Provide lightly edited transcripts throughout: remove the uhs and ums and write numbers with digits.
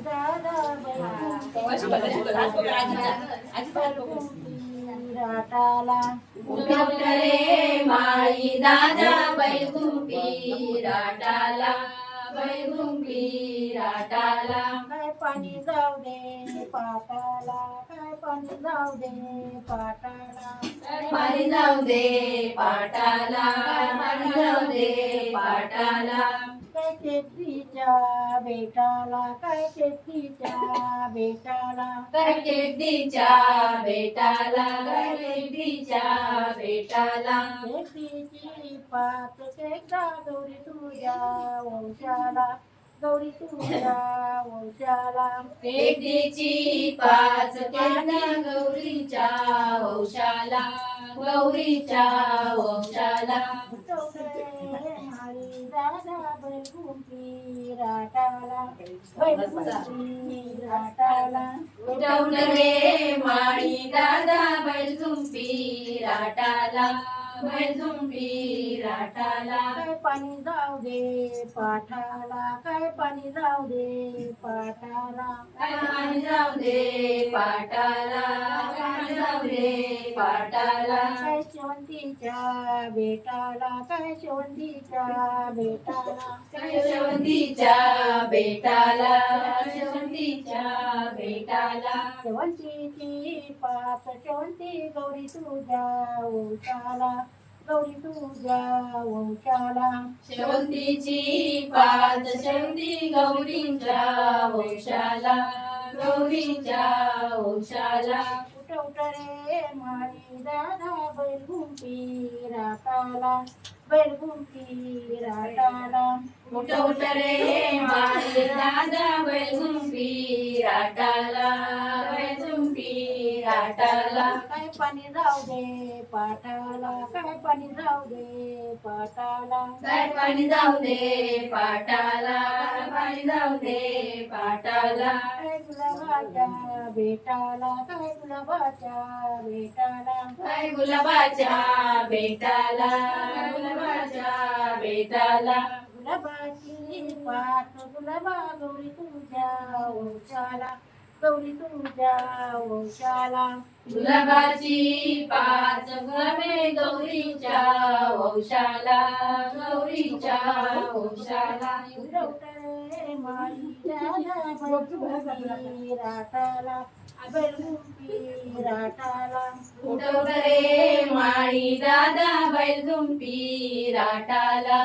दादा राटाला उठवत रे माई दादा बैगुंपी राटाला बैगुंपी राटाला काय पाणी जाऊ दे पाटाला काय पाणी जाऊ दे पाटाला पाणी जाऊ दे पाटाला पाणी जाऊ दे पाटाला काय शेतीच्या बेटाला काय शेतीच्या बेटाला काय टेकडीच्या बेटाला काय टेकडीच्या बेटाला शेतीची पाच एकदा गौरी तुझ्या वंशाला गौरी तुझ्या वंशाला टेकडीची पाच केल्या गौरीच्या वंशाला गौरीच्या वंशाला हरी दादा बैगुंपी राटाला बैगुंपी राटाला उठवून रे माळी दादा बैलझुंपी राटाला बैलझुंपी राटाला काय पाणी जाऊ दे पाठाला काय पाणी जाऊ दे पाठाला काय पाणी जाऊ दे पाटाला पाणी जाऊ दे पाटाला काय शेवंतीच्या बेटाला काय शेवंतीच्या बेटाला काय शेवंतीच्या बेटाला शेवंतीच्या बेटाला शेवंतीची पाच शेवंती गौरी तुझ्या वंशाला गौरी तुझ्या वंशाला शेवंतीची पाच शेवंती गौरींच्या वंशाला गौरींच्या वंशाला उठ रे माळी दादा बैलगुंपी राटाला बैलगुंपी राटाला उठ रे माळी दादा बैलझुंपी राटाला बैलझुंपी राटाला काय पाणी जाऊ दे पाटाला काय पाणी जाऊ दे पाटाला काय पाणी जाऊ दे पाटाला पाणी जाऊ दे पाटाला काय गुलाबाच्या बेटाला काय गुलाबाच्या बेटाला काय गुलाबाच्या बेटाला गुलाबाच्या बेटाला गुलाबाची पाच गुलाबा गौरी तुझ्या वंशाला गौरी तुझ्या वंशाला गुलाबाची पाच गुलाबे गौरीच्या वंशाला गौरीच्या वंशाला उठवते माळी दादा बैलगुंपी राटाला बैलगुंपी राटाला उठवत रे माळी दादा बैलझुंपी राटाला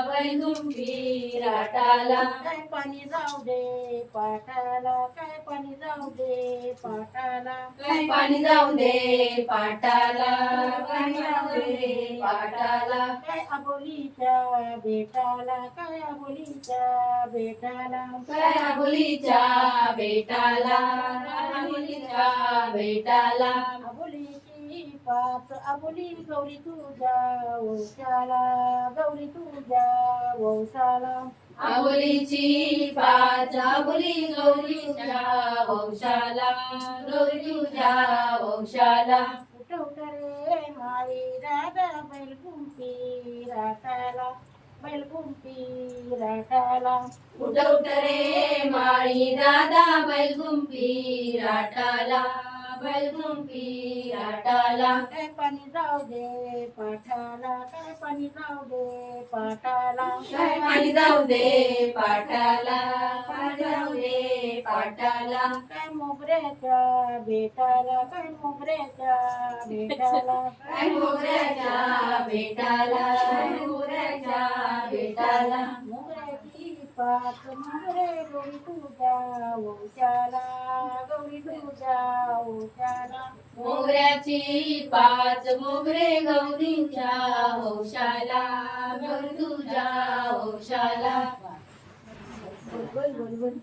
बैलझुंपी राटाला काय पाणी जाऊ दे पाटाला काय पाणी जाऊ दे पाटाला काय पाणी जाऊ दे पाटाला पाणी जाऊ दे पाटाला काय अबोलीच्या बेटाला काय अबोलीच्या बेटाला काय आबोलीच्या बेटाला आबोलीच्या बेटाला अबोलीची पाच अबोली गौरी तुझ्या वंशाला गौरी तुझ्या वंशाला आबोलीची पाच आबोली गौरीच्या वंशाला गौरी तुझ्या वंशाला उठवते माळी दादा बैलगुंपी राटाला बैलगुंपी राटाला उठवत रे माळी दादा बैलगुंपी राटाला बैलगुंपी राटाला काय पाणी जाऊ दे पाठाला काय पाणी जाऊ दे पाटाला काय पाणी जाऊ दे पाटाला पाणी जाऊ दे पाटाला काय मोगऱ्याच्या बेटाला काय मोगऱ्याच्या बेटाला काय मोगऱ्याच्या बेटाला काय मोगऱ्याच्या बेटाला मोगऱ्याची पाच मोगरे गौरी तुझ्या वंशाला गौरी तुझ्या वंशाला मोगऱ्याची पाच मोगरे गौरींच्या वंशाला गौरी तुझ्या वंशाला बोल बोल बोल